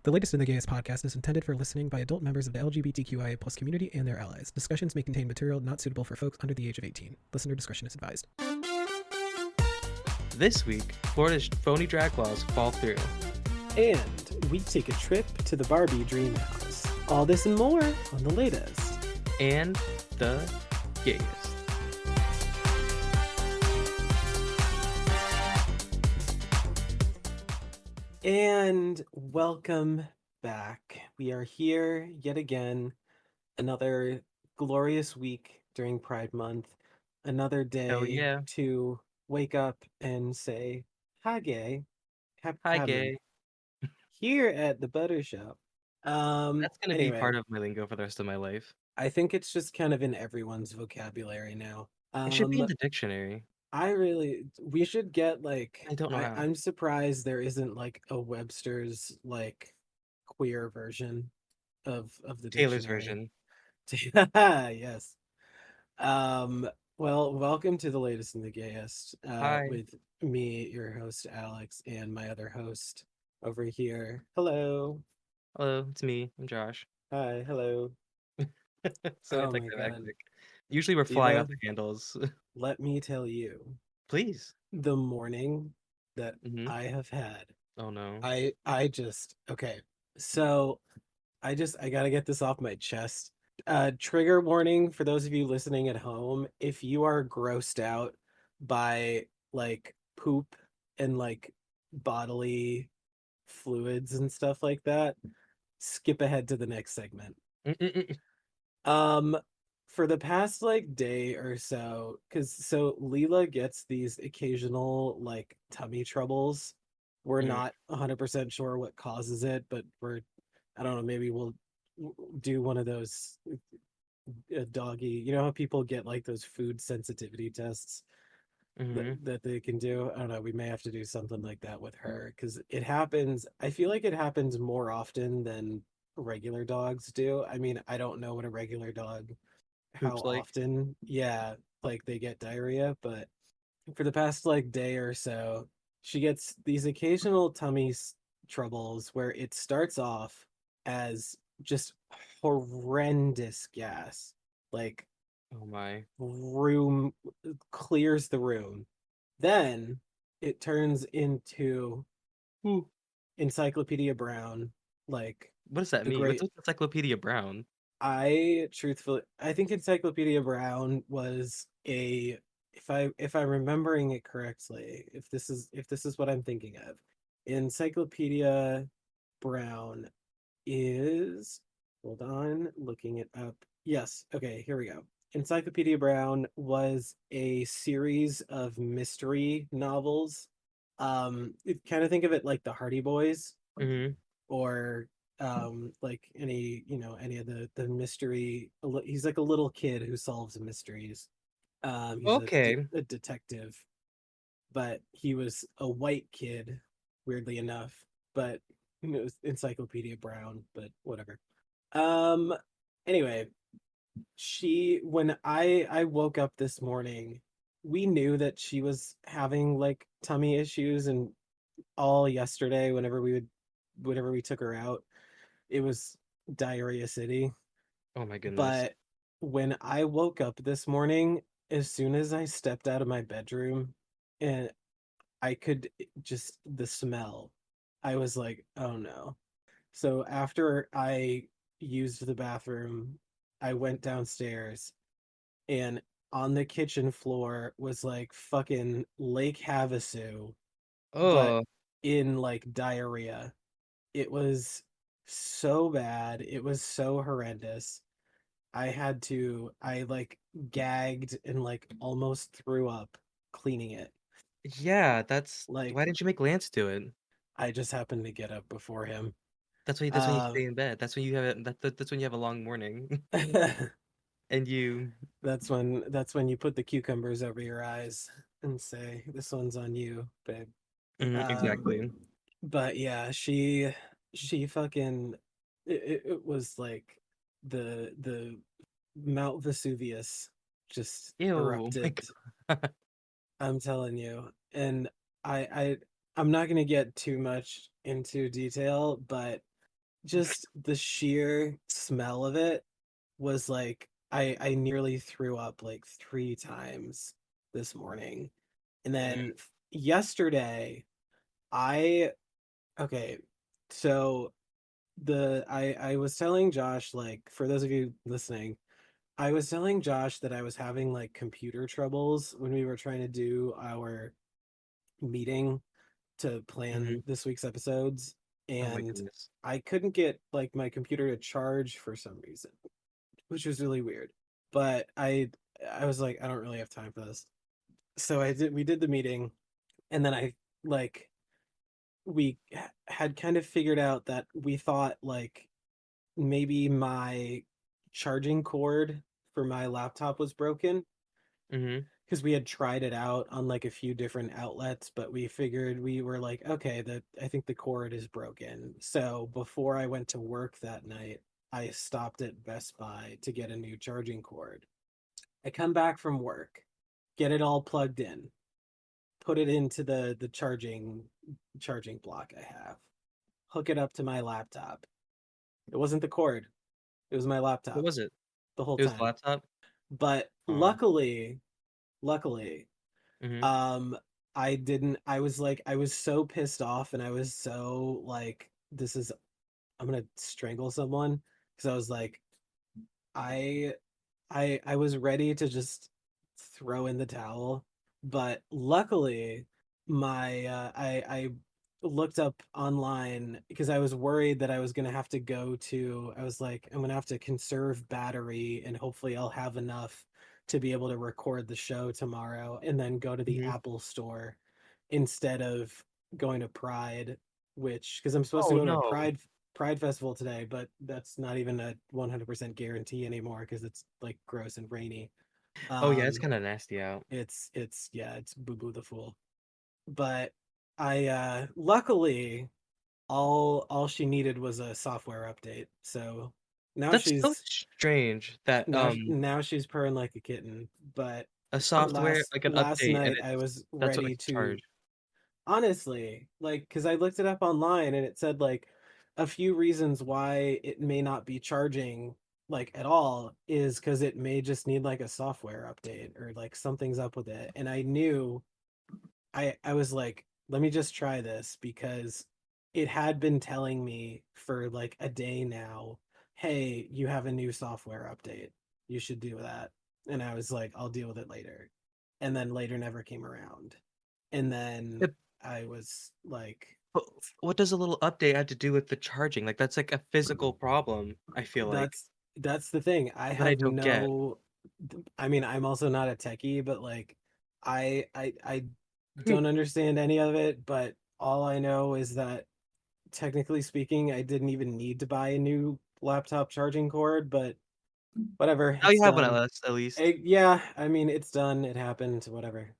The latest in the Gayest podcast is intended for listening by adult members of the LGBTQIA plus community and their allies. Discussions may contain material not suitable for folks under the age of 18. Listener discretion is advised. This week, Florida's phony drag laws fall through. And we take a trip to the Barbie dream house. All this and more on the latest. And the Gayest. And welcome back. We are here yet again. Another glorious week during Pride Month. Another day Oh, yeah. to wake up and say, hi, gay. Hi, gay. Here at the Butter Shop. That's going to be Anyway, part of my lingo for the rest of my life. I think it's just kind of in everyone's vocabulary now. It should be in the dictionary. We should get like, I don't know how. I'm surprised there isn't like a Webster's like queer version of the Taylor's dictionary. version. Yes. Well, welcome to the latest in the Gayest, Hi. with me, your host Alex, and my other host over here. Hello. Hello, it's me. I'm Josh. Hi, hello. So Oh my God. anticlimactic. Usually we're flying off Diva, the handles. let me tell you, Please. the morning that Mm-hmm. I have had, Oh, no. I just okay. So I gotta get this off my chest. Trigger warning for those of you listening at home: if you are grossed out by like poop and like bodily fluids and stuff like that, skip ahead to the next segment. Mm-mm-mm. Um, for the past like day or so, because so Leela gets these occasional like tummy troubles. We're Mm. not 100% sure what causes it, but I don't know, maybe we'll do one of those doggy, you know how people get like those food sensitivity tests that, Mm-hmm. that they can do? I don't know, we may have to do something like that with her because it happens. I feel like it happens more often than regular dogs do. I mean, I don't know what a regular dog, how Poops like. often, yeah, like they get diarrhea, but for the past like day or so, she gets these occasional troubles where it starts off as just horrendous gas, like Oh, my. room clears the room. Then it turns into Ooh. Encyclopedia Brown, like What does that the mean? What's great. with Encyclopedia Brown? I think Encyclopedia Brown was a, if I'm remembering it correctly, if this is what I'm thinking of, Encyclopedia Brown is, hold on, looking it up. Yes, okay, here we go. Encyclopedia Brown was a series of mystery novels. Kind of think of it like the Hardy Boys, Mm-hmm. or like any of the mystery. He's like a little kid who solves mysteries. He's Okay. a detective, but he was a white kid, weirdly enough. But it was Encyclopedia Brown, but whatever. Um, anyway, she when I woke up this morning, we knew that she was having like tummy issues, and all yesterday, whenever we took her out, it was diarrhea city. Oh, my goodness. But when I woke up this morning, as soon as I stepped out of my bedroom, and I could just the smell, I was like, oh no. So after I used the bathroom, I went downstairs, and on the kitchen floor was like fucking Lake Havasu, but Oh, in like diarrhea. It was so bad. It was so horrendous. I like gagged and like almost threw up cleaning it. yeah, that's why Like didn't you make Lance do it? I just happened to get up before him. That's when you Um stay in bed. That's when you have that's when you have a long morning. And you that's when you put the cucumbers over your eyes and say, "This one's on you, babe." Mhm, Um exactly. but yeah, she fucking it was like the Mount Vesuvius just Ew, my erupted. God. I'm telling you. And I I'm not gonna get too much into detail, but just the sheer smell of it was like I nearly threw up like 3 times this morning. And then yesterday I okay, so I was telling Josh, like, for those of you listening, I was telling Josh that I was having like computer troubles when we were trying to do our meeting to Mm-hmm. plan this week's episodes, Oh my and goodness. I couldn't get like my computer to charge for some reason, which was really weird. But I was like, I don't really have time for this. So we did the meeting, and then I like we had kind of figured out that we thought like maybe my charging cord for my laptop was broken Mm-hmm. because we had tried it out on like a few different outlets, but we figured we were like, okay, that I think the cord is broken. So before I went to work that night, I stopped at Best Buy to get a new charging cord. I come back from work, get it all plugged in, put it into the charging block I have, hook it up to my laptop. It wasn't the cord, it was my What laptop was it? the whole It was the time. laptop. But Oh. luckily, Mm-hmm. um, I was like, I was so pissed off and I was so like, I'm gonna strangle someone because I was like, I, I was ready to just throw in the towel, but luckily, I looked up online because I was worried that I was gonna have to go to. I was like, I'm gonna have to conserve battery, and hopefully, I'll have enough to be able to record the show tomorrow, and then go to the Mm-hmm. Apple store instead of going to Pride, which because I'm supposed to Oh go to a no. Pride Festival today, but that's not even a 100% guarantee anymore because it's like gross and rainy. Oh yeah, it's Um, kind of nasty out. it's yeah, it's Boo Boo the Fool. But I luckily all she needed was a software update. So now That's so she's strange that now she's purring like a kitten. But a software last like an last update and night I it's was that's what ready makes it charge. to honestly, like, because I looked it up online and it said like a few reasons why it may not be charging like at all is because it may just need like a software update or like something's up with it. And I knew I was like, let me just try this because it had been telling me for like a day now, hey, you have a new software update. You should do that. And I was like, I'll deal with it later. And then later never came around. And then Yeah, I was like, but what does a little update have to do with the charging? Like that's like a physical problem, I feel like, that's that's the thing. I that I have don't get. no I mean, I'm also not a techie, but like I don't understand any of it, but all I know is that technically speaking, I didn't even need to buy a new laptop charging cord, but whatever, Now it's you have one done. at least. Yeah, I mean, it's done. It happened, whatever.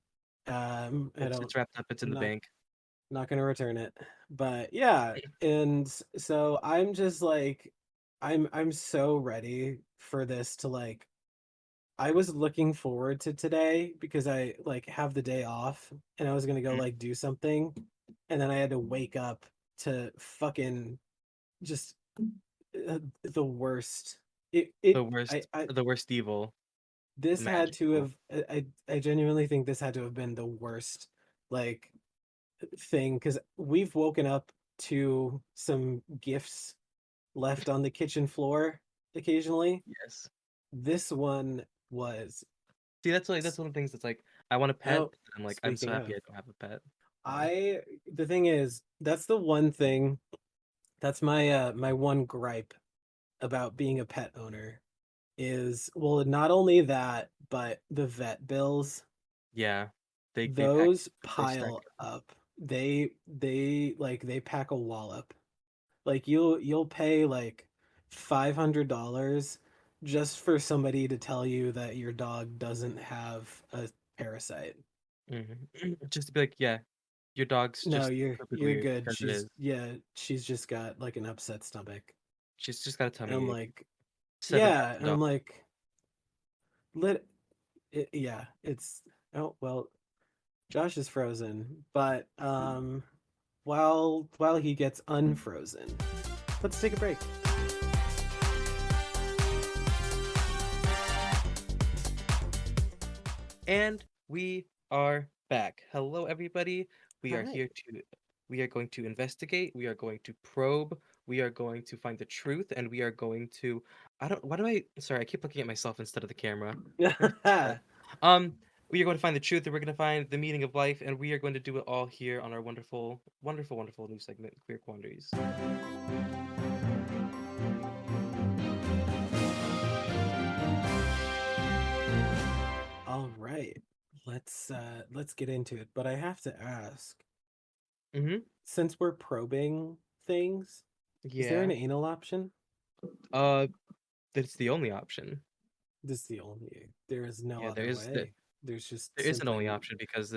I It's don't it's wrapped up, it's in I'm the not bank. not gonna return it. But yeah, and so I'm just like I'm so ready for this to like I was looking forward to today because I like have the day off and I was gonna go Mhm. like do something and then I had to wake up to fucking just the worst. The I worst the worst evil this had to imaginable. have I genuinely think this had to have been the worst like thing because we've woken up to some gifts left on the kitchen floor occasionally. Yes. This one was See, that's one of the things that's like I want a pet, oh, but I'm like I'm so speaking happy of, I don't have a pet. So I the thing is that's the one thing that's my one gripe about being a pet owner is well not only that but the vet bills yeah, they pack those they stack pile up. They pack a wallop. Like you'll pay like $500 just for somebody to tell you that your dog doesn't have a parasite. Just to be like, yeah, your dog's No, just stupid you're weird good. because it is. She's just got like an upset stomach. She's just got a And tummy I'm ache. like, yeah, and I'm $7,000. like, let yeah, it's oh well, Josh is frozen, but while he gets unfrozen, Let's take a break. And we are back. Hello, everybody. We are Hi. here to. We are going to investigate. We are going to probe. We are going to find the truth, and we are going to. I don't. Why do I? Sorry, I keep looking at myself instead of the camera. Um, we are going to find the truth, and we're going to find the meaning of life, and we are going to do it all here on our wonderful, wonderful, wonderful new segment, Queer Quandaries. All right. Let's get into it. But I have to ask, Mm-hmm. since we're probing things, is there an Yeah. anal option? Uh, that's the only option. This is the only. There is no Yeah, other way. There's just there is an only simply option because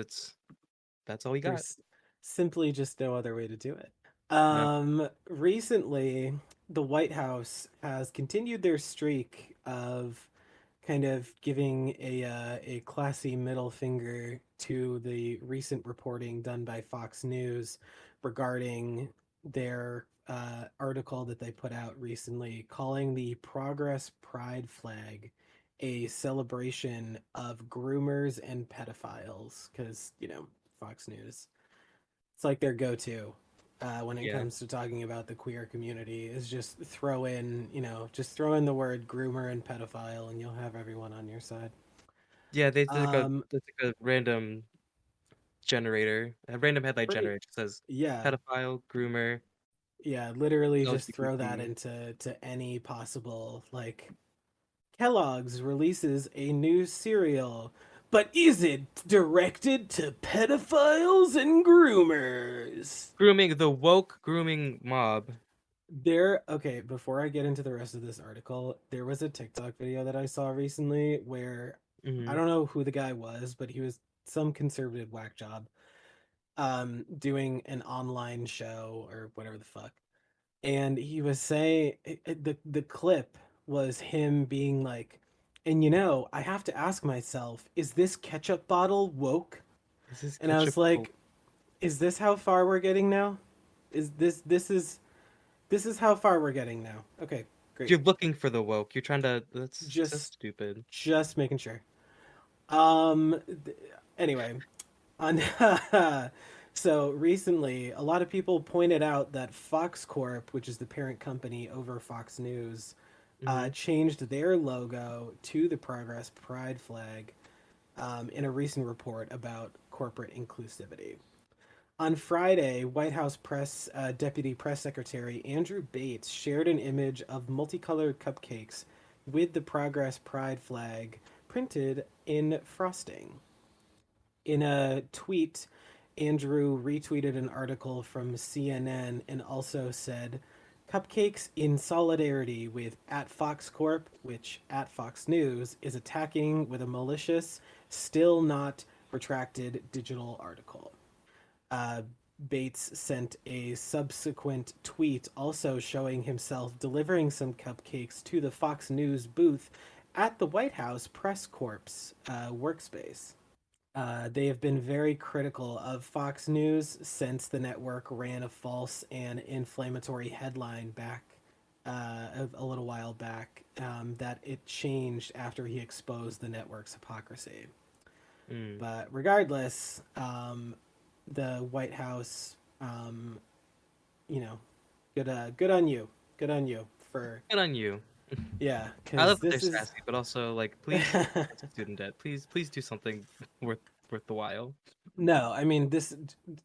that's all we got. there's simply just no other way to do it. No. Recently, the White House has continued their streak of kind of giving a classy middle finger to the recent reporting done by Fox News regarding their article that they put out recently, calling the Progress Pride flag a celebration of groomers and pedophiles, because Fox News, it's like their go-to when it Yeah. comes to talking about the queer community, is just throw in, just throw in the word groomer and pedophile and you'll have everyone on your side. Yeah, they did like a Um, that's like a random generator, a random headlight pretty, generator. It says yeah, pedophile, groomer, yeah, literally just throw that LGBTQ. into any possible, like, Kellogg's releases a new cereal, but is it directed to pedophiles and groomers? Grooming, the woke grooming mob. Okay, before I get into the rest of this article, there was a TikTok video that I saw recently where I Hmm. don't know who the guy was, but he was some conservative whack job doing an online show or whatever the fuck. And he was saying the clip was him being like, and I have to ask myself, is this ketchup bottle woke? This is And I was ketchup. Oh, like, is this how far we're getting now? Is this is how far we're getting now. Okay, great. you're looking for the woke. You're trying to. That's so Just stupid. just making sure. Um anyway, on so recently a lot of people pointed out that Fox Corp, which is the parent company over Fox News, Hmm. changed their logo to the Progress Pride flag in a recent report about corporate inclusivity. On Friday, White House Deputy Press Secretary Andrew Bates shared an image of multicolored cupcakes with the Progress Pride flag printed in frosting. In a tweet, Andrew retweeted an article from CNN and also said, "Cupcakes in solidarity with at Fox Corp, which at Fox News is attacking with a malicious, still not retracted digital article." Uh, Bates sent a subsequent tweet also showing himself delivering some cupcakes to the Fox News booth at the White House Press Corps workspace. They have been very critical of Fox News since the network ran a false and inflammatory headline back a little while back that it changed after he exposed the network's hypocrisy. Mm. But regardless, the White House, you know, good on you, good on you for Good on you. yeah, I because love that they're this is sassy, but also like, please pay off student debt. Please do something worth worth the while. no, I mean this.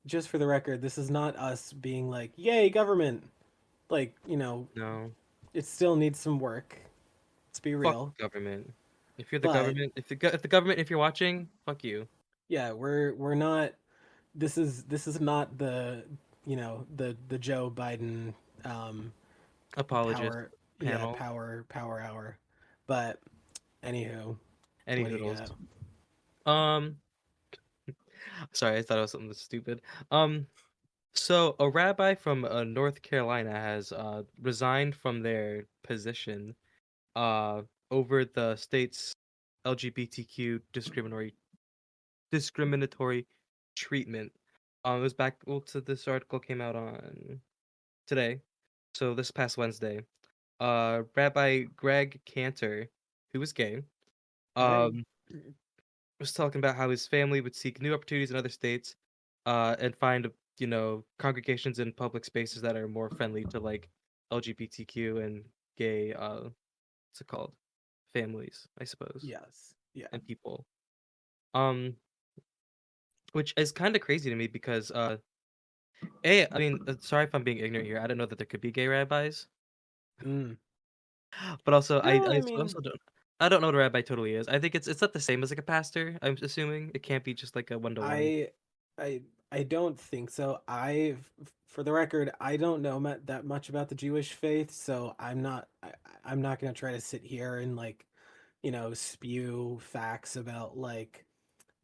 Just for the record, this is not us being like, "Yay, government!" Like No, it still needs some work. Let's be fuck real, the government. If you're the but government, if the government, if you're watching, fuck you. yeah, we're not. This is not the Joe Biden um, Apologist power panel. power hour, but anywho, Any what do you hoodles. got? Um, sorry, I thought it was something stupid. Um, so a rabbi from North Carolina has resigned from their position uh over the state's LGBTQ discriminatory treatment. It was back. Well, so this article came out on today. So this past Wednesday, Rabbi Greg Cantor, who was gay, Greg. um, was talking about how his family would seek new opportunities in other states, and find congregations in public spaces that are more friendly to like LGBTQ and gay what's it called, families, I suppose, Yes. Yeah. and people. Um, which is kind of crazy to me because I mean, sorry if I'm being ignorant here. I don't know that there could be gay rabbis, Mm. but also No, I I mean, also don't know what a rabbi totally is. I think it's not the same as like a pastor. I'm assuming it can't be just like a 1-to-1. I I I don't think so. For the record, I don't know that much about the Jewish faith, so I'm not going to try to sit here and like, spew facts about like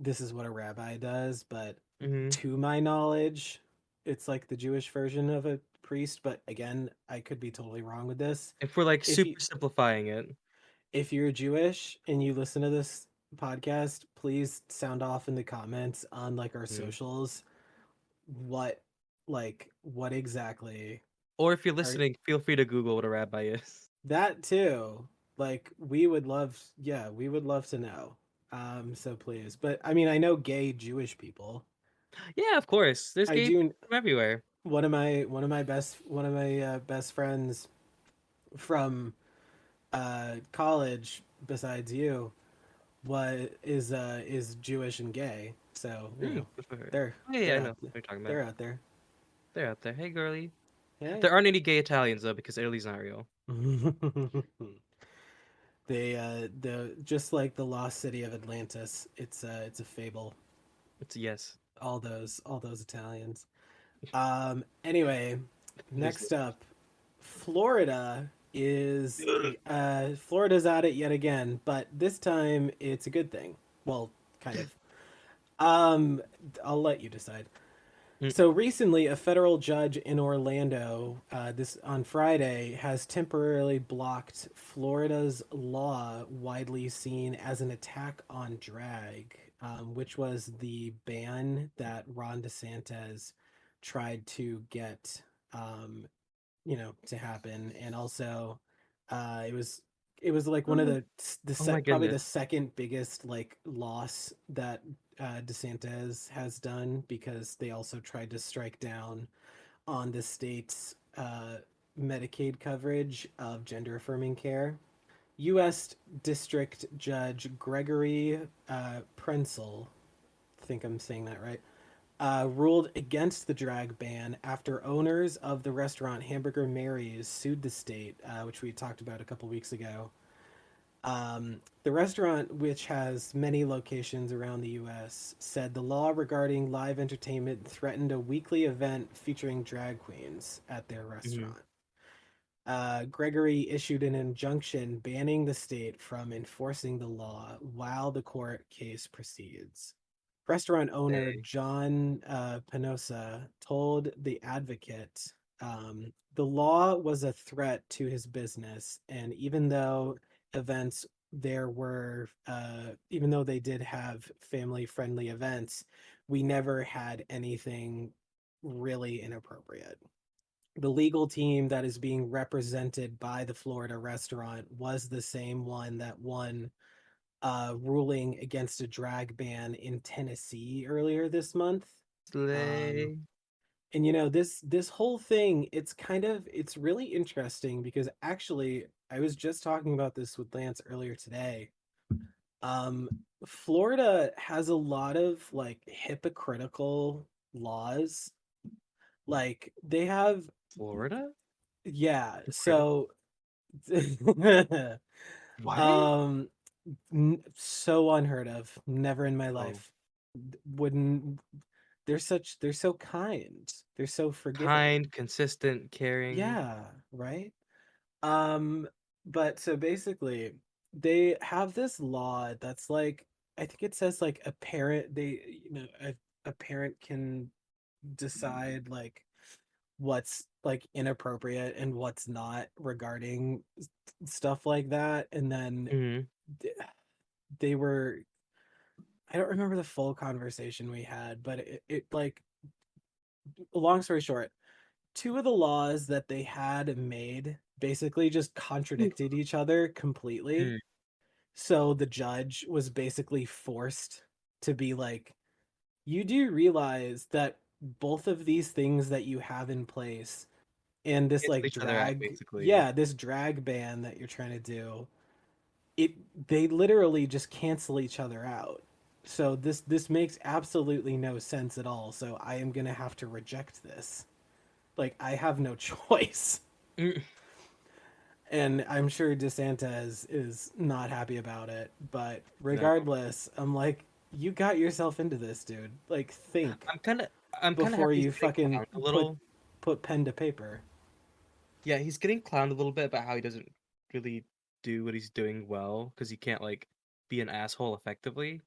this is what a rabbi does, but Hmm. to my knowledge, it's like the Jewish version of a priest, but again, I could be totally wrong with this. If we're like If you super simplifying it, if you're Jewish and you listen to this podcast, please sound off in the comments on like our mhm. socials what what exactly Or if you're are listening, feel free to Google what a rabbi is. that too. Like we would love, yeah, we would love to know. So please. But I mean, I know gay Jewish people. Yeah, of course. There's I gay people do. from everywhere. One of my best friends from college besides you is Jewish and gay. So, Good for her. they're Oh, yeah, yeah, they're I know out what you're talking about. they're out there. They're out there. Hey, girly. Hey. There aren't any gay Italians though because Italy's not real. The just like the lost city of Atlantis, it's a fable. It's yes. All those Italians. Anyway, There's next up, Florida is Florida's at it yet again, but this time it's a good thing. Well, kind of. Um, I'll let you decide. Mm, So recently, a federal judge in Orlando, this on Friday, has temporarily blocked Florida's law, widely seen as an attack on drag, which was the ban that Ron DeSantis tried to get, um, to happen, and also, it was like one of oh, the oh my set probably the goodness. second biggest like loss that DeSantis has done because they also tried to strike down on the state's Medicaid coverage of gender affirming care. U.S. District Judge Gregory Prensel, I think I'm saying that right, ruled against the drag ban after owners of the restaurant Hamburger Mary's sued the state, which we talked about a couple weeks ago. The restaurant, which has many locations around the US, said the law regarding live entertainment threatened a weekly event featuring drag queens at their Hmm. restaurant. Gregory issued an injunction banning the state from enforcing the law while the court case proceeds. Restaurant owner Hey. John Penosa told The Advocate the law was a threat to his business, and even though they did have family friendly events, we never had anything really inappropriate. The legal team that is being represented by the Florida restaurant was the same one that won ruling against a drag ban in Tennessee earlier this month. Um, Slay. and this whole thing, it's really interesting because actually I was just talking about this with Lance earlier today. Um, Florida has a lot of like hypocritical laws. Like they have, Florida? yeah. Critical? What? Um, so unheard of. Never in my Oh, life. Wouldn't they're so kind. They're so forgiving. kind, consistent, caring. Yeah, right? Um, but so basically they have this law that's like I think it says like a parent a parent can decide like what's like inappropriate and what's not regarding stuff like that, and then Hmm. th- they were I don't remember the full conversation we had, but it like long story short, two of the laws that they had made basically just contradicted each other completely. Mm, So the judge was basically forced to be like, you do realize that both of these things that you have in place and this cancel like each other out, drag, basically. yeah, this drag ban that you're trying to do, it they literally just cancel each other out. So this makes absolutely no sense at all. So I am going to have to reject this. Like I have no choice. Mm, And I'm sure DeSantis is not happy about it, but no, regardless, I'm like, you got yourself into this, dude. Like, think I'm kind of I'm kind of before happy he's you getting fucking clowned a little. put pen to paper. Yeah, he's getting clowned a little bit about how he doesn't really do what he's doing well because he can't like be an asshole effectively.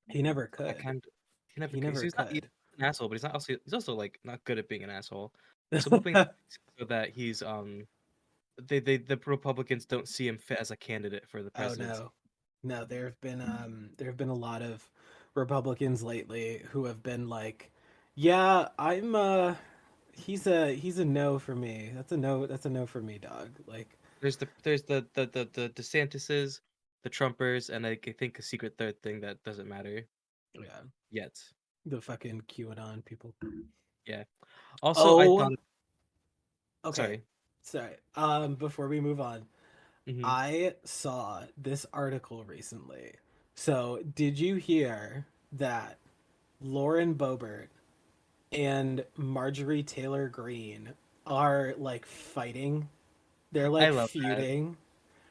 He never I could. kind he never He could. never He's could. an asshole, but he's also like not good at being an asshole. So I'm hoping so that he's the Republicans don't see him fit as a candidate for the Oh presidency. no, no. There have been a lot of Republicans lately who have been like, yeah, I'm he's a no for me. That's a no. That's a no for me, dog. Like, There's the DeSantis's, the Trumpers, and I think a secret third thing that doesn't matter yeah, yet. the fucking QAnon people. Yeah. Also, I Oh, thought okay. sorry. Sorry. Before we move on, Hmm. I saw this article recently. So, did you hear that Lauren Boebert and Marjorie Taylor Greene are like fighting? They're I like love that. feuding.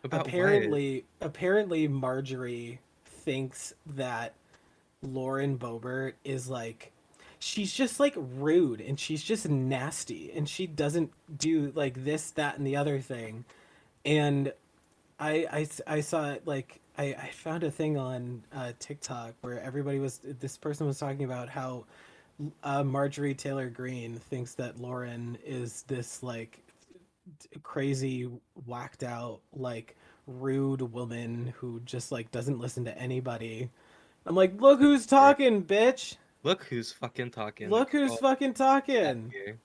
About what? Apparently Marjorie thinks that Lauren Boebert is like she's just like rude and she's just nasty and she doesn't do like this, that, and the other thing. And I saw it like I found a thing on TikTok where this person was talking about how Marjorie Taylor Greene thinks that Lauren is this like crazy whacked out like rude woman who just like doesn't listen to anybody. I'm like, look who's talking, bitch. Look who's fucking talking. Look who's Oh, fucking that talking. here.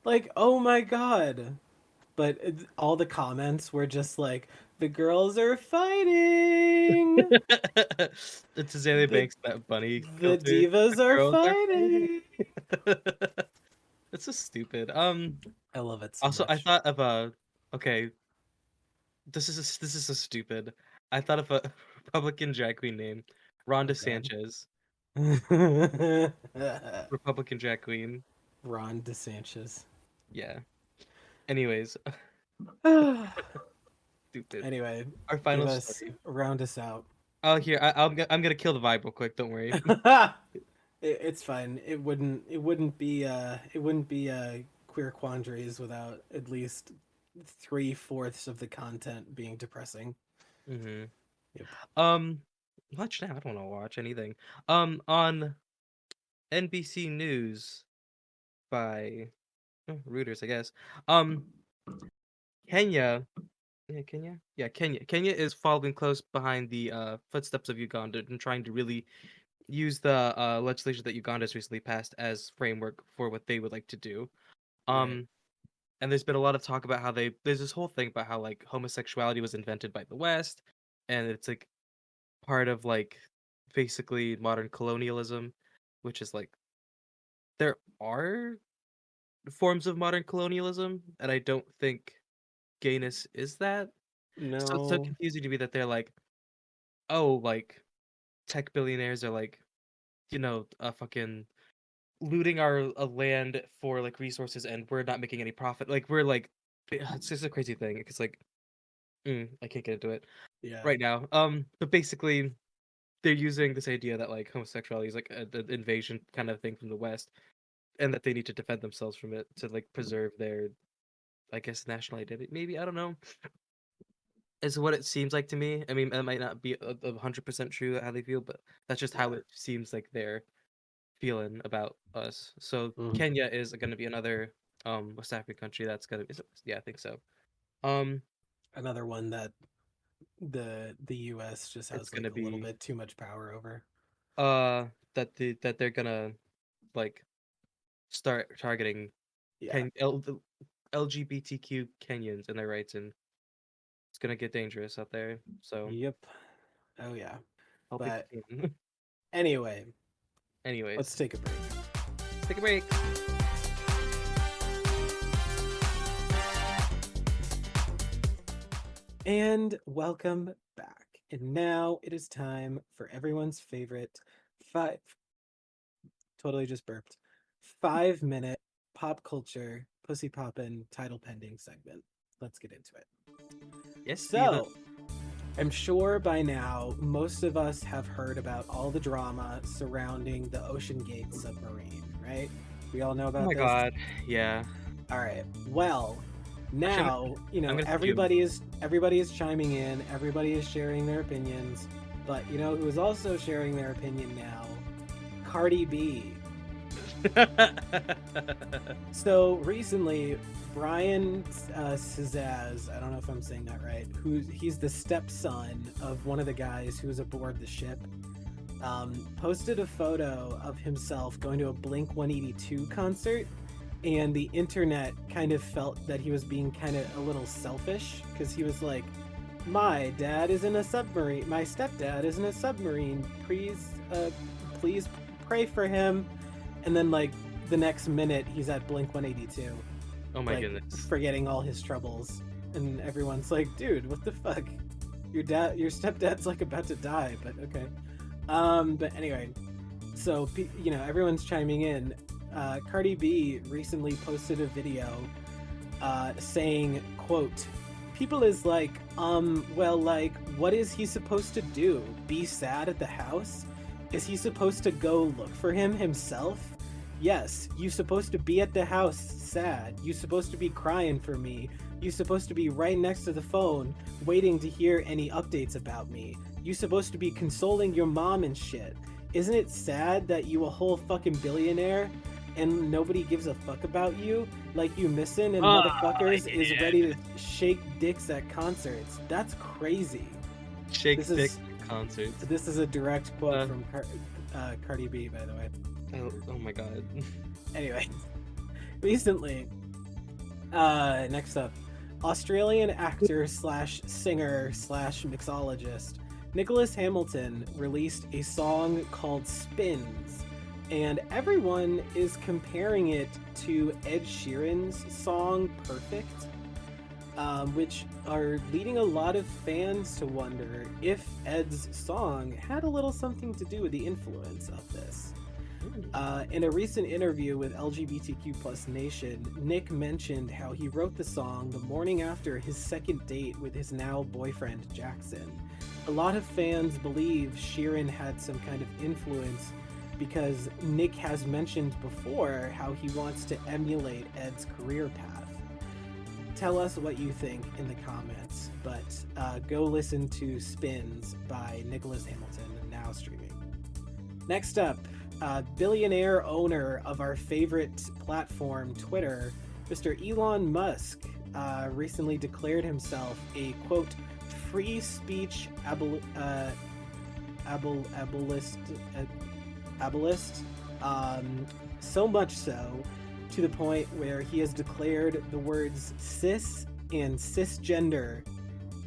Like, oh my god. But all the comments were just like, the girls are fighting. It's Azalea The Banks that bunny the filter. The divas are girls are fighting. fighting. It's so stupid. I love it so Also, I much. thought of a okay. This is so stupid. I thought of a Republican drag queen name, Oh Rhonda god. Sanchez, Republican drag queen. Ron DeSantis. Yeah. Anyways, stupid. Anyway, Our give final us story. round us out. Oh, here I'm gonna kill the vibe real quick. Don't worry. It's fine. It wouldn't be queer quandaries without at least 3/4 of the content being depressing. Hmm. Yep. Watch now. I don't want to watch anything. On NBC News by Reuters, I guess. Um, Kenya. Yeah, Kenya. Yeah, Kenya. Kenya is following close behind the footsteps of Uganda and trying to really use the legislation that Uganda has recently passed as framework for what they would like to do. Right. Um, and there's been a lot of talk about how there's this whole thing about how like homosexuality was invented by the West, and it's like part of like basically modern colonialism, which is like there are forms of modern colonialism, and I don't think gayness is that. So it's so No. confusing to me that they're like, oh, like tech billionaires are like, fucking looting our land for like resources, and we're not making any profit. Like we're like, it's just a crazy thing. It's like, I can't get into it Yeah. right now. But basically, they're using this idea that like homosexuality is like an invasion kind of thing from the West, and that they need to defend themselves from it to like preserve their, I guess, national identity. Maybe I don't know. Is what it seems like to me. I mean, that might not be 100% true how they feel, but that's just how Yeah. it seems like they're feeling about us. So Mhm. Kenya is going to be another West African country that's gonna. Yeah, I think so. Um, Another one that the US just it's has gonna like a little be bit too much power over. that they're gonna like start targeting Yeah. The LGBTQ Kenyans and their rights, and it's gonna get dangerous out there. So Yep. Oh yeah. help if But you can. anyway, let's Anyways, take a break. let's take a break. And welcome back. And now it is time for everyone's favorite five, totally just burped, 5 minute pop culture pussy poppin' title pending segment. Let's get into it. Yes, So, I'm sure by now most of us have heard about all the drama surrounding the OceanGate submarine, right? We all know oh about my this. god, yeah. All right. Well, now I'm gonna everybody is chiming in. Everybody is sharing their opinions. But you know who is also sharing their opinion now? Cardi B. So recently, Brian Cizaz, I don't know if I'm saying that right, he's the stepson of one of the guys who was aboard the ship, posted a photo of himself going to a Blink-182 concert, and the internet kind of felt that he was being kind of a little selfish, because he was like, my dad is in a submarine, my stepdad is in a submarine, please pray for him. And then like the next minute he's at Blink-182. Oh my like, goodness. Forgetting all his troubles. And everyone's like, dude, what the fuck? Your stepdad's like about to die, but okay. But anyway, so everyone's chiming in. Cardi B recently posted a video saying, quote, people is like, well, like, what is he supposed to do? Be sad at the house? Is he supposed to go look for him himself? Yes, you supposed to be at the house sad. You supposed to be crying for me. You supposed to be right next to the phone waiting to hear any updates about me. You supposed to be consoling your mom and shit. Isn't it sad that you a whole fucking billionaire and nobody gives a fuck about you? Like you missing and motherfuckers is ready to shake dicks at concerts. That's crazy. Shake dicks at concerts. This is a direct quote from Cardi B, by the way. Oh my god. Anyway, recently, next up, Australian actor / singer / mixologist Nicholas Hamilton released a song called Spins, and everyone is comparing it to Ed Sheeran's song Perfect, which are leading a lot of fans to wonder if Ed's song had a little something to do with the influence of this. In a recent interview with LGBTQ+ Nation, Nick mentioned how he wrote the song the morning after his second date with his now boyfriend Jackson. A lot of fans believe Sheeran had some kind of influence because Nick has mentioned before how he wants to emulate Ed's career path. Tell us what you think in the comments, but go listen to Spins by Nicholas Hamilton, now streaming. Next up, billionaire owner of our favorite platform, Twitter, Mr. Elon Musk, recently declared himself a, quote, free speech ableist, so much so to the point where he has declared the words cis and cisgender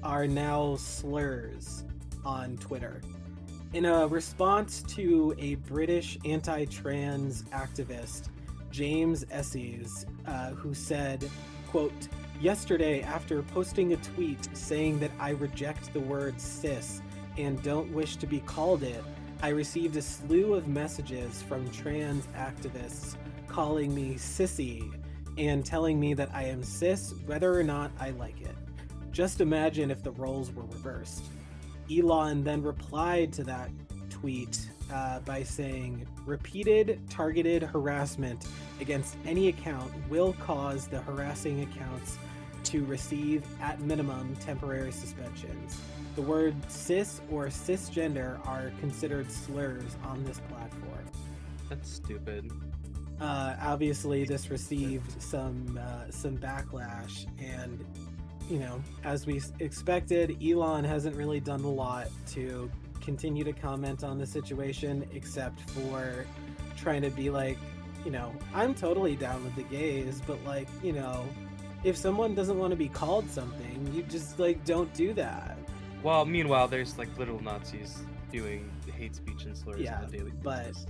are now slurs on Twitter. In a response to a British anti-trans activist, James Esses, who said, quote, yesterday after posting a tweet saying that I reject the word cis and don't wish to be called it, I received a slew of messages from trans activists calling me sissy and telling me that I am cis whether or not I like it. Just imagine if the roles were reversed. Elon then replied to that tweet by saying, repeated targeted harassment against any account will cause the harassing accounts to receive, at minimum, temporary suspensions. The word cis or cisgender are considered slurs on this platform. That's stupid. Obviously, this received some backlash, and as we expected, Elon hasn't really done a lot to continue to comment on the situation, except for trying to be like, I'm totally down with the gays, but like, if someone doesn't want to be called something, you just like don't do that. Well, meanwhile, there's like literal Nazis doing hate speech and slurs on Yeah, a daily but basis.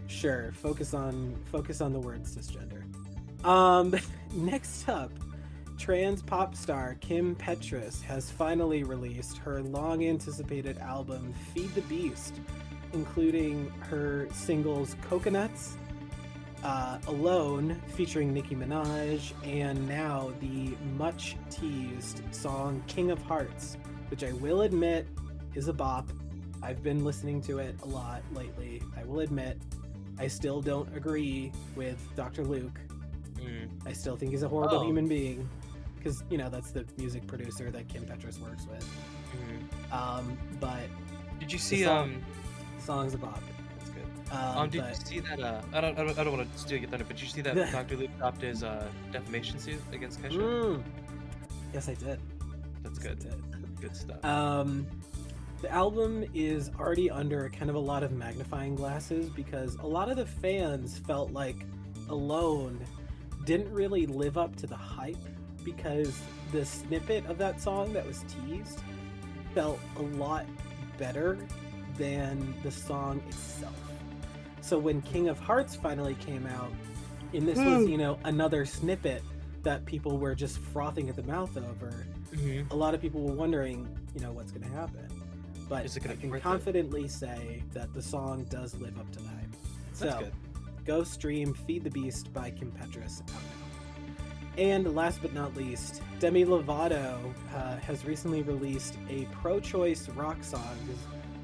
sure, focus on the word cisgender. Next up, trans pop star Kim Petras has finally released her long-anticipated album Feed the Beast, including her singles Coconuts, Alone featuring Nicki Minaj, and now the much teased song King of Hearts, which I will admit is a bop. I've been listening to it a lot lately. I will admit, I still don't agree with Dr. Luke. I still think he's a horrible Oh. human being, because that's the music producer that Kim Petras works with. But Did you see the song's a bop. That's good. Did you see that? I don't want to steal your thunder, but did you see that Dr. Luke dropped his defamation suit against Kesha? Yes, I did. That's Yes, I good. did. Good stuff. The album is already under kind of a lot of magnifying glasses because a lot of the fans felt like Alone didn't really live up to the hype because the snippet of that song that was teased felt a lot better than the song itself. So when King of Hearts finally came out, and this was, another snippet that people were just frothing at the mouth over, a lot of people were wondering, what's going to happen. But I can confidently say that the song does live up to the hype. That's good. Go stream Feed the Beast by Kim Petras out now. And last but not least, Demi Lovato has recently released a pro-choice rock song.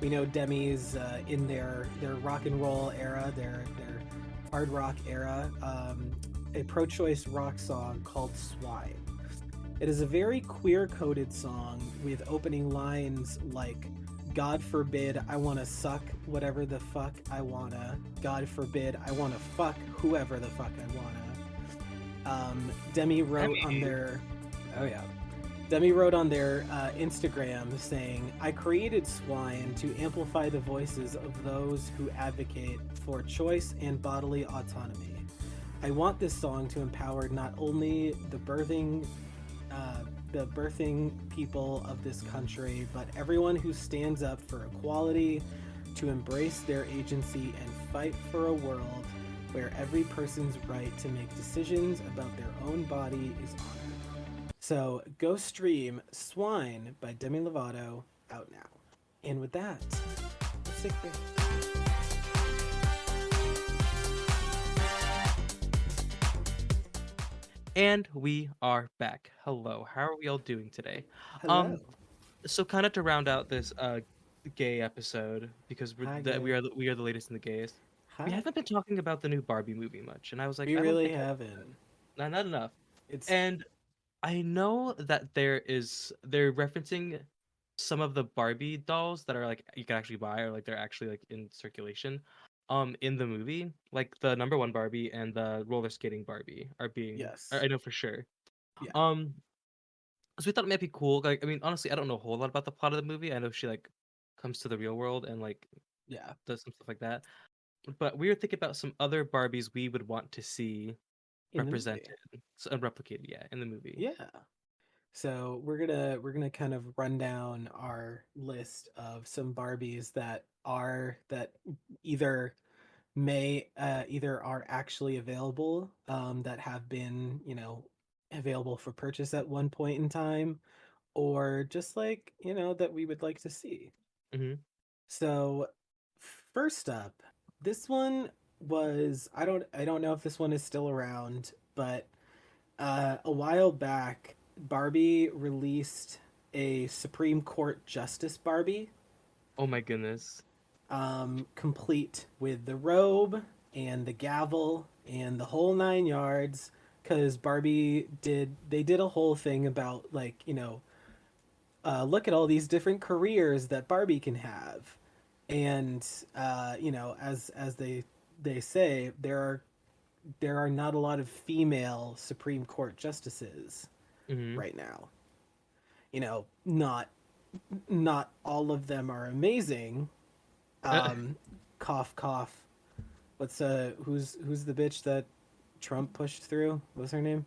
We know Demi's in their rock and roll era, their hard rock era, a pro-choice rock song called Swine. It is a very queer-coded song with opening lines like, God forbid I want to suck whatever the fuck I wanna. God forbid I want to fuck whoever the fuck I wanna. Demi wrote on their Instagram saying, I created Swine to amplify the voices of those who advocate for choice and bodily autonomy. I want this song to empower not only the birthing people of this country, but everyone who stands up for equality, to embrace their agency and fight for a world where every person's right to make decisions about their own body is honored. So go stream Swine by Demi Lovato out now. And with that, let's take a break. And we are back. Hello. How are we all doing today? Hello. So kind of to round out this gay episode, because we are the latest in the gayest. Hi. We haven't been talking about the new Barbie movie much, and I was like, We I don't really think haven't. not enough. It's And I know that they're referencing some of the Barbie dolls that are like you can actually buy, or like they're actually like in circulation in the movie. Like the number one Barbie and the roller skating Barbie are being yes. I know for sure. Yeah. So we thought it might be cool. Like, I mean, honestly, I don't know a whole lot about the plot of the movie. I know she like comes to the real world and like does some stuff like that. But we were thinking about some other Barbies we would want to see in represented, and replicated, in the movie. Yeah. So we're gonna kind of run down our list of some Barbies that either either are actually available, that have been available for purchase at one point in time, or just like that we would like to see. Mm-hmm. So first up, this one was I don't know if this one is still around, but a while back, Barbie released a Supreme Court Justice Barbie, Oh my goodness. complete with the robe and the gavel and the whole 9 yards. Because they did a whole thing about like look at all these different careers that Barbie can have, and as they say, there are not a lot of female Supreme Court justices Mm-hmm. right now. Not all of them are amazing. Cough, cough. who's the bitch that Trump pushed through? What's her name?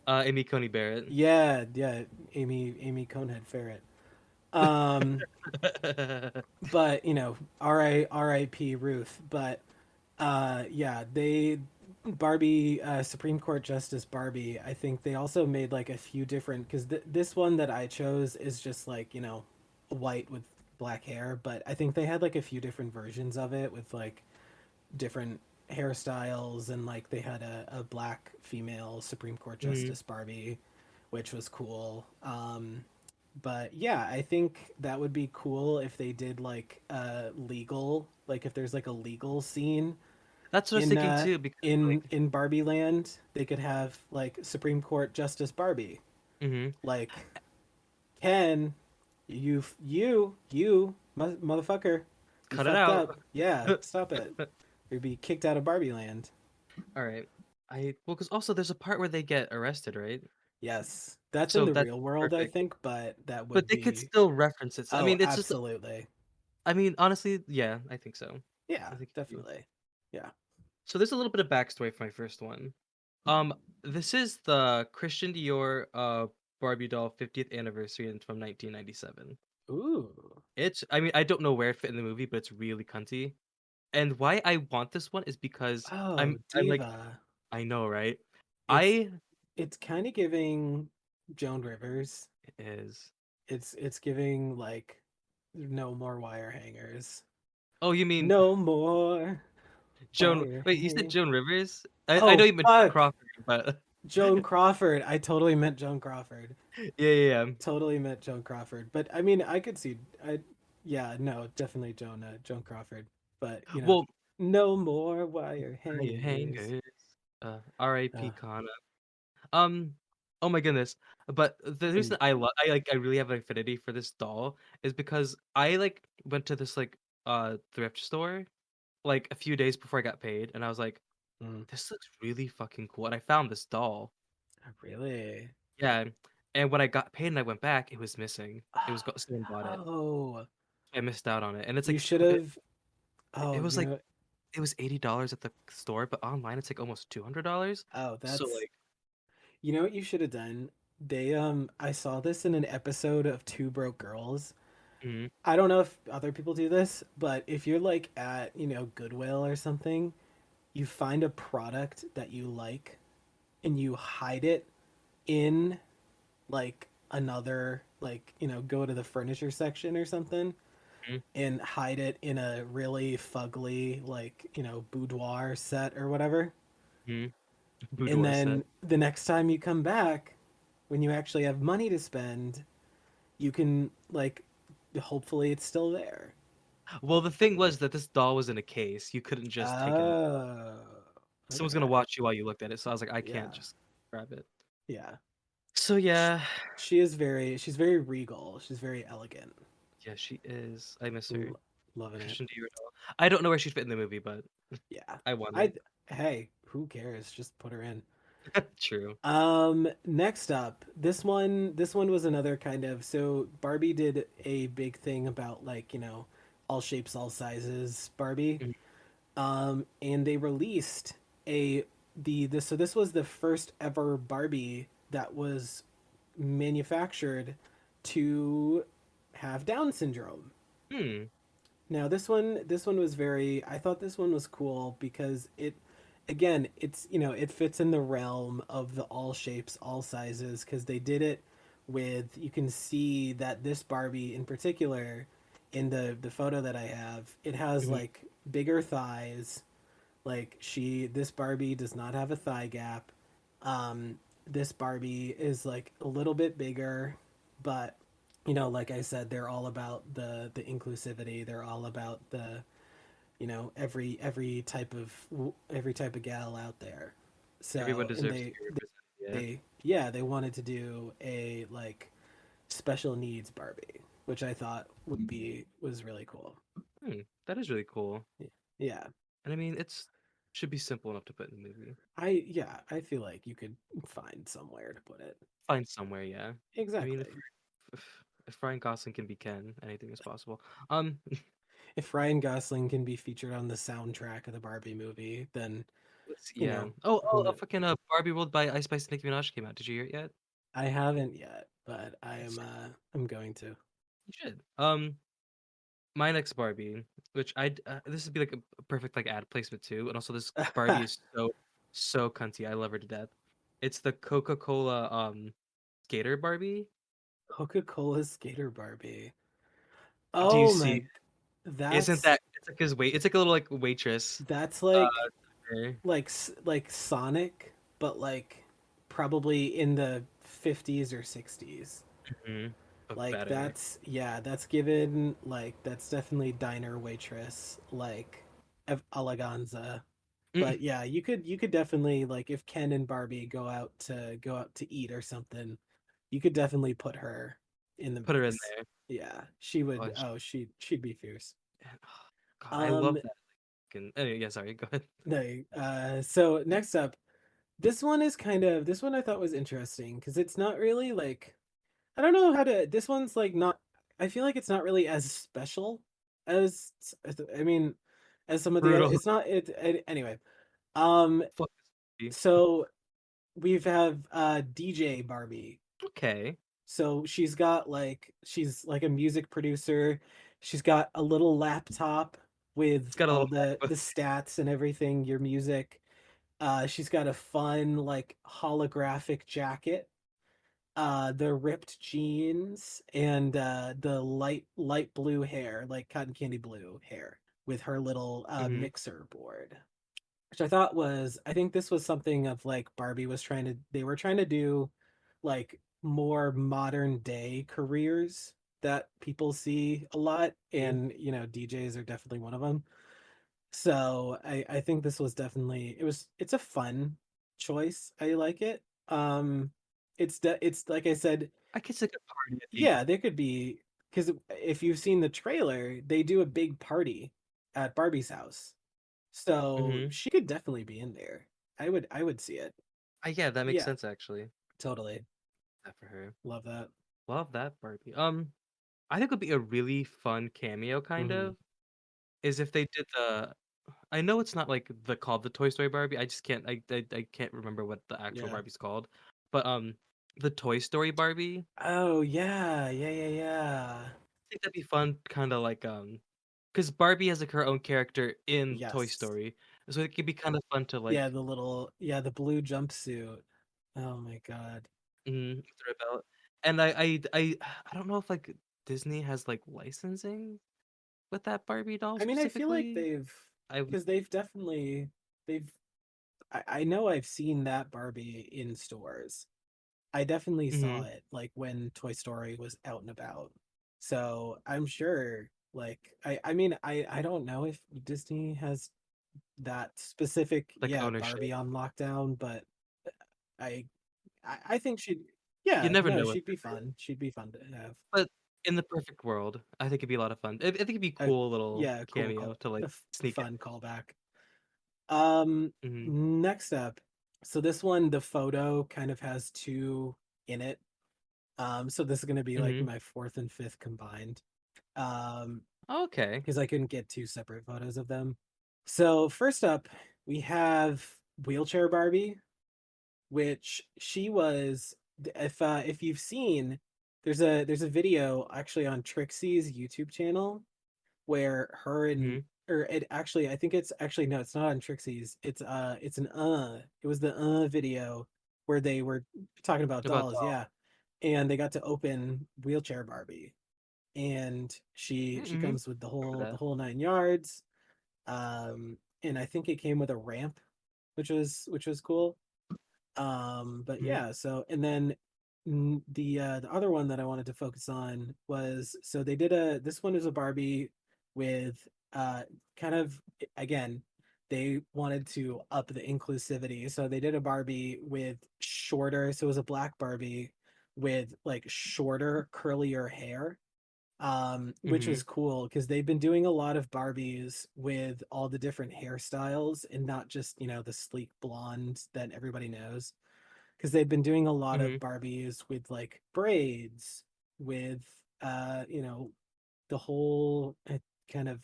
Amy Coney Barrett. Yeah, Amy Conehead Ferret. Um, but you know, R.I.P. Ruth. But yeah, they Barbie Supreme Court Justice Barbie. I think they also made like a few different because this one that I chose is just like white with black hair, but I think they had like a few different versions of it with like different hairstyles and like they had a black female Supreme Court Mhm. Justice Barbie, which was cool. But yeah, I think that would be cool if they did like legal, like if there's like a legal scene That's what I was in thinking too, because like, in Barbie Land, they could have like Supreme Court Justice Barbie. hmm Like, Ken, motherfucker, you cut it fucked out. up. Yeah, stop it. You'd be kicked out of Barbie Land. All right. Because also there's a part where they get arrested, right? Yes, that's in So the that's real world, I perfect. think, but that But would they could be. still reference it. I Oh, mean, it's just. absolutely. I mean, honestly, yeah, I think so. Yeah, I think you do. definitely. Yeah. So there's a little bit of backstory for my first one. Um, this is the Christian Dior Barbie doll 50th anniversary from 1997. Ooh. I mean, I don't know where it fit in the movie, but it's really cunty. And why I want this one is because Oh, I'm like, diva. I know, right? It's I it's kind of giving Joan Rivers. is. It's giving like no more wire hangers. Oh, you mean No more Joan? wire Wait, you said hang. Joan Rivers? I Oh know you meant fuck. Crawford, but Joan Crawford. I totally meant Joan Crawford. yeah. Totally meant Joan Crawford. But I mean, I could see. I yeah, no, definitely Joan Crawford. But Well, no more wire wire hangers. hangers. Uh, R.I.P. Kana. Um, oh my goodness. But the reason and I really have an affinity for this doll is because I like went to this like thrift store like a few days before I got paid, and I was like, mm, this looks really fucking cool. And I found this doll. really. Yeah. And when I got paid and I went back, it was missing. Someone bought it. Oh, I missed out on it. And it's you like should have. it Oh, was like it was $80 at the store, but online it's like almost $200. oh, So that's. like, You know what you should have done? I saw this in an episode of Two Broke Girls. mhm, I don't know if other people do this, but if you're like at, Goodwill or something, you find a product that you like and you hide it in like another like, go to the furniture section or something mhm, and hide it in a really fugly like, boudoir set or whatever. mhm. And Boudoir set. then the next time you come back, when you actually have money to spend, you can like hopefully it's still there. Well, the thing was that this doll was in a case. You couldn't just take it out. Oh, Someone's gonna okay. watch you while you looked at it. So I was like, I can't Yeah. just grab it. Yeah. So Sh- yeah, she's very regal. She's very elegant. yeah, she is. I miss her. L- Loving it. Christian Dior doll. I don't know where she'd fit in the movie, but Yeah. I wonder. I Hey, who cares? Just put her in. True. Next up, this one was another kind of so Barbie did a big thing about like, all shapes, all sizes Barbie. Mhm, And they released a so this was the first ever Barbie that was manufactured to have Down syndrome. Hmm. Now this one was very I thought this one was cool because it again it's it fits in the realm of the all shapes all sizes because they did it with you can see that this Barbie in particular in the photo that I have it has mhm, like bigger thighs like this Barbie does not have a thigh gap. This Barbie is like a little bit bigger, but like I said, they're all about the inclusivity. They're all about the every type of gal out there. Everyone So and deserves to be represented. they wanted to do a like special needs Barbie, which I thought was really cool. Yeah. That is really cool. Yeah. And I mean, it's should be simple enough to put in the movie. I feel like you could find somewhere to put it. Find somewhere, yeah. I mean, Exactly. if Ryan Gosling can be Ken, anything is possible. Um, if Ryan Gosling can be featured on the soundtrack of the Barbie movie, then you Yeah. know Oh, who knows. fucking Barbie World by Ice Spice and Nicki Minaj came out. Did you hear it yet? I haven't yet, but It's I'm going to. You should. My next Barbie, which this would be like a perfect like ad placement too, and also this Barbie is so cunty. I love her to death. It's the Coca-Cola skater Barbie. Coca-Cola skater Barbie. Do you Oh see? my, Isn't that's that it's like his wait? It's like a little like waitress. that's Uh, there. like Sonic, but like probably in the 50s or 60s. Mhm. But Like better. that's given like that's definitely diner waitress like eleganza. Mm, But yeah, you could definitely like if Ken and Barbie go out to eat or something, you could definitely put her in the Put her in mix. there. Yeah, she would. Oh, Oh, she'd be fierce. God, I Um, love that. Anyway, yeah, sorry. Go ahead. no. So next up, this one I thought was interesting because it's not really like I don't know how to. This one's like not. I feel like it's not really as special as I mean, as some of the other. Brutal. It's not. Anyway. Um. Fuck this movie. So we've have DJ Barbie. Okay. So she's like a music producer. She's got a little laptop with It's got a all little the MacBook. stats and everything, your music. She's got a fun like holographic jacket, the ripped jeans, and the light blue hair, like cotton candy blue hair, with her little Hmm. mixer board, which I thought was I think this was something of like Barbie was trying to they were trying to do like more modern day careers that people see a lot, and DJs are definitely one of them. So I think this was definitely it's a fun choice. I like it. It's like I said, I could stick a party at the yeah, there could be because if you've seen the trailer, they do a big party at Barbie's house. So end. she could definitely be in there. I would see it. Yeah, that makes Yeah, sense actually. totally. That for her. Love that. Love that Barbie. I think would be a really fun cameo kind Hmm. of is if they did the I know it's not like the called the Toy Story Barbie. I just can't I can't remember what the actual Yeah. Barbie's called. But the Toy Story Barbie, Oh yeah, yeah, yeah, yeah. I think that'd be fun kind of like because Barbie has like her own character in Toy Yes. Story. So it could be kind of fun to Yeah, like the blue jumpsuit. Oh my god. throw about. And I don't know if like Disney has like licensing with that Barbie doll I mean, I feel like specifically. I because they've definitely they've I know I've seen that Barbie in stores. I definitely saw Mhm. it like when Toy Story was out and about. So I'm sure like I mean I don't know if Disney has that specific Like ownership. Barbie on lockdown, but I I think she'd You yeah, never no, know with she'd be her, right? fun. She'd be fun to have. But in the perfect world, I think it'd be a lot of fun. I think it'd be a A cool little yeah, cool cameo call. to like sneak Fun callback. in. Next up. So this one the photo kind of has two in it. So this is going to be like Mhm. my fourth and fifth combined. Um Okay. because I couldn't get two separate photos of them. So first up, we have wheelchair Barbie, which she was if you've seen there's a video actually on Trixie's YouTube channel where her and Mhm. or it actually I think it's actually no, it's not on Trixie's. It's an it was the video where they were talking about About dolls, doll. yeah. And they got to open wheelchair Barbie. And she Mhm. comes with Remember the that. whole nine yards. And I think it came with a ramp, which was cool. But Mhm. yeah, so and then the other one that I wanted to focus on was so they did a this one is a Barbie with kind of again they wanted to up the inclusivity. So they did a Barbie with shorter, so it was a black Barbie with like shorter, curlier hair. Which Mhm. is cool because they've been doing a lot of Barbies with all the different hairstyles and not just, the sleek blonde that everybody knows. Because they've been doing a lot of Mhm. Barbies with like braids, with the whole kind of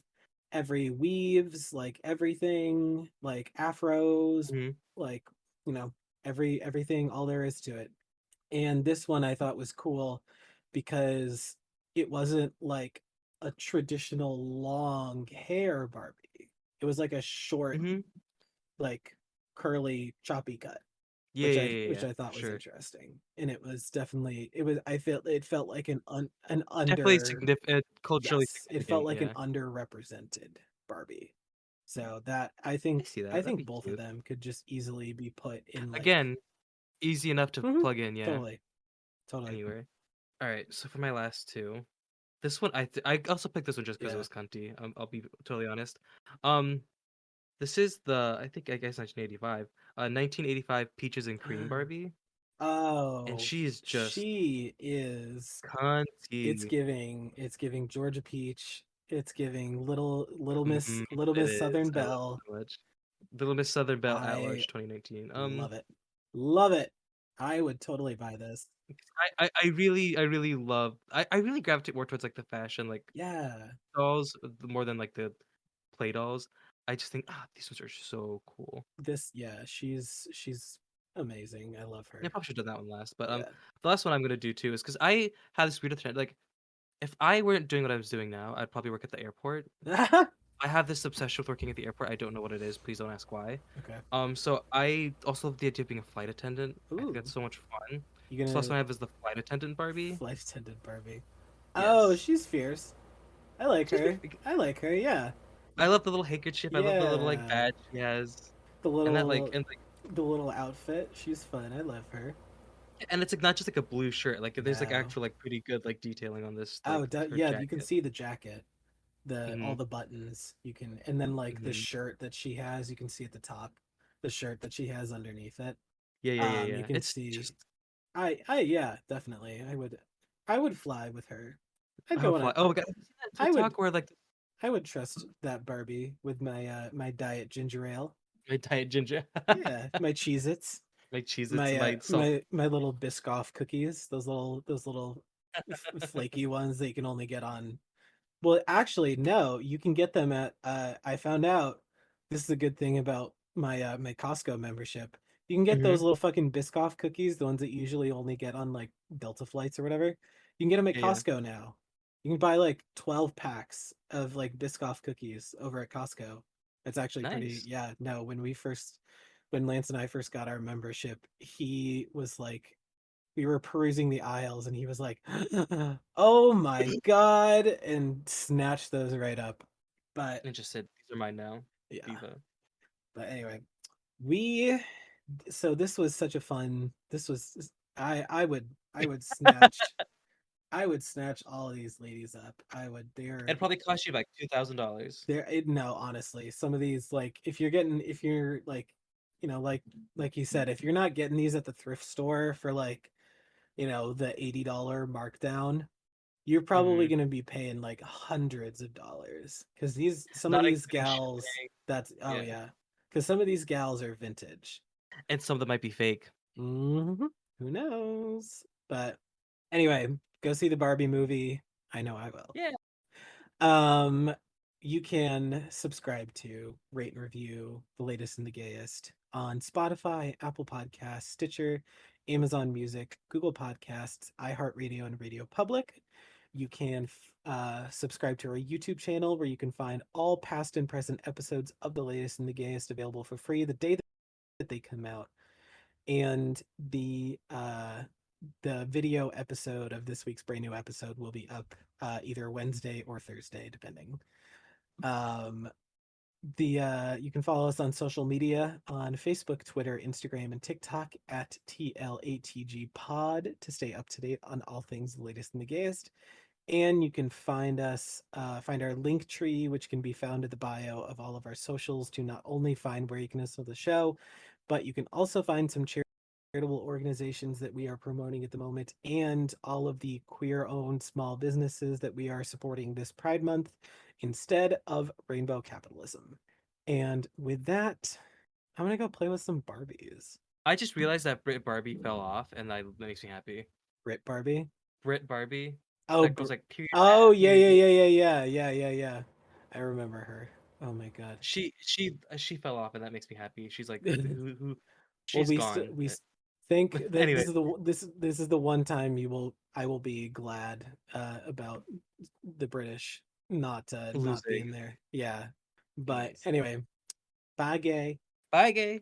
every weaves, like everything, like afros, Hmm. like you know, everything, all there is to it. And this one I thought was cool because it wasn't like a traditional long hair Barbie. It was like a short, Hmm. like curly, choppy cut, Yeah, yeah, yeah, which yeah, I for thought was sure. interesting. And it was definitely it felt like an Definitely under significant, culturally yes, it felt significant. like an Yeah, underrepresented Barbie. So that I see I that. That'd think be both of cute. them could just easily be put in like Again, easy enough to mhm, plug in. Yeah, totally, totally. anywhere. All right, so for my last two, this one I also picked this one just because it Yeah. was cunty. I'll be totally honest. Um, this is the I guess 1985, 1985 Peaches and Cream Barbie, and Oh, she is just she is cunty. it's giving Georgia Peach. It's giving Mhm, Little it Miss is. Southern I love it Belle. so much. Little Miss Southern Belle at I large 2019. love it. Love it. I would totally buy this. I really love I really gravitate more towards like the fashion like Yeah. dolls more than like the play dolls. I just think these ones are so cool. This yeah, she's amazing. I love Yeah, I her. probably should have done that one last. But Yeah. the last one I'm gonna do too is because I have this weird trend. Like if I weren't doing what I was doing now, I'd probably work at the airport. I have this obsession with working at the airport. I don't know what it is. Please don't ask why. Okay. So I also love the idea of being a flight attendant. I think Ooh. that's so much fun. You So last gonna one I have is the flight attendant Barbie. flight attendant Barbie. Oh, Yes. she's fierce. I like She's her. pretty- I like her, yeah. I love the little handkerchief. I love the little like Yeah. badge she has, The and that like little and like the little outfit. She's fun. I love her. and it's like not just like a blue shirt. Like there's like No. actual like pretty good like detailing on this Oh, like her yeah, you can jacket. see the jacket, the all Hmm. the buttons. You can and then like the Hmm. shirt that she has, you can see at the top, the shirt that she has underneath it. Yeah, yeah, yeah, You yeah. can It's see just I yeah, definitely. I would fly with her. I'd how go on fly. a Oh my god, have you seen that I would TikTok where like I would trust that Barbie with my my diet ginger ale. my diet ginger, Yeah, my Cheez-Its, my Cheez-Its, my salt. my little Biscoff cookies, those little flaky ones that you can only get on. Well, actually, no, you can get them at I found out this is a good thing about my my Costco membership. You can get Hmm. those little fucking Biscoff cookies, the ones that you usually only get on like Delta flights or whatever. You can get them at Yeah, yeah. Costco now. You can buy like 12 packs of like Biscoff cookies over at Costco. It's actually pretty, Nice. yeah, no, when Lance and I first got our membership, he was like we were perusing the aisles and he was like, "Oh my god," and snatched those right up. But And just said these are mine now, yeah, Diva. but anyway, we so this was such a fun. This was I would snatch all of these ladies up. I would It probably cost you like $2,000. no, honestly, some of these like if you're like like you said, if you're not getting these at the thrift store for like the $80 markdown, you're probably Hmm. going to be paying like hundreds of dollars because some of Not these including gals shipping. that's oh Yeah, yeah, because some of these gals are vintage. and some of them might be fake. Hmm. Who knows? But anyway, go see the Barbie movie. I know I will. Yeah. Um, you can subscribe to rate and review the latest and the gayest on Spotify, Apple Podcasts, Stitcher, Amazon Music, Google Podcasts, iHeartRadio, and Radio Public. You can subscribe to our YouTube channel where you can find all past and present episodes of the latest and the gayest available for free the day that they come out. And the video episode of this week's brand new episode will be up either Wednesday or Thursday, depending. Um, the You can follow us on social media on Facebook, Twitter, Instagram, and TikTok at TLATG Pod to stay up to date on all things the latest and the gayest. And you can find find our link tree, which can be found at the bio of all of our socials to not only find where you can listen to the show, but you can also find some charitable organizations that we are promoting at the moment and all of the queer-owned small businesses that we are supporting this Pride Month instead of rainbow capitalism. And with that, I'm gonna go play with some Barbies. I just realized that Brit Barbie fell off, and that makes me happy. Brit Barbie. Brit Barbie, Oh, that goes like period oh bad, yeah, period yeah, good. yeah, yeah, yeah, yeah, yeah, yeah. I remember her. Oh my god. She fell off, and that makes me happy. She's like, who Well, she's gone. think that Anyway, this is the one time I will be glad about the British not losing. being there. Yeah. But Nice. anyway, bye gay. Bye, gay.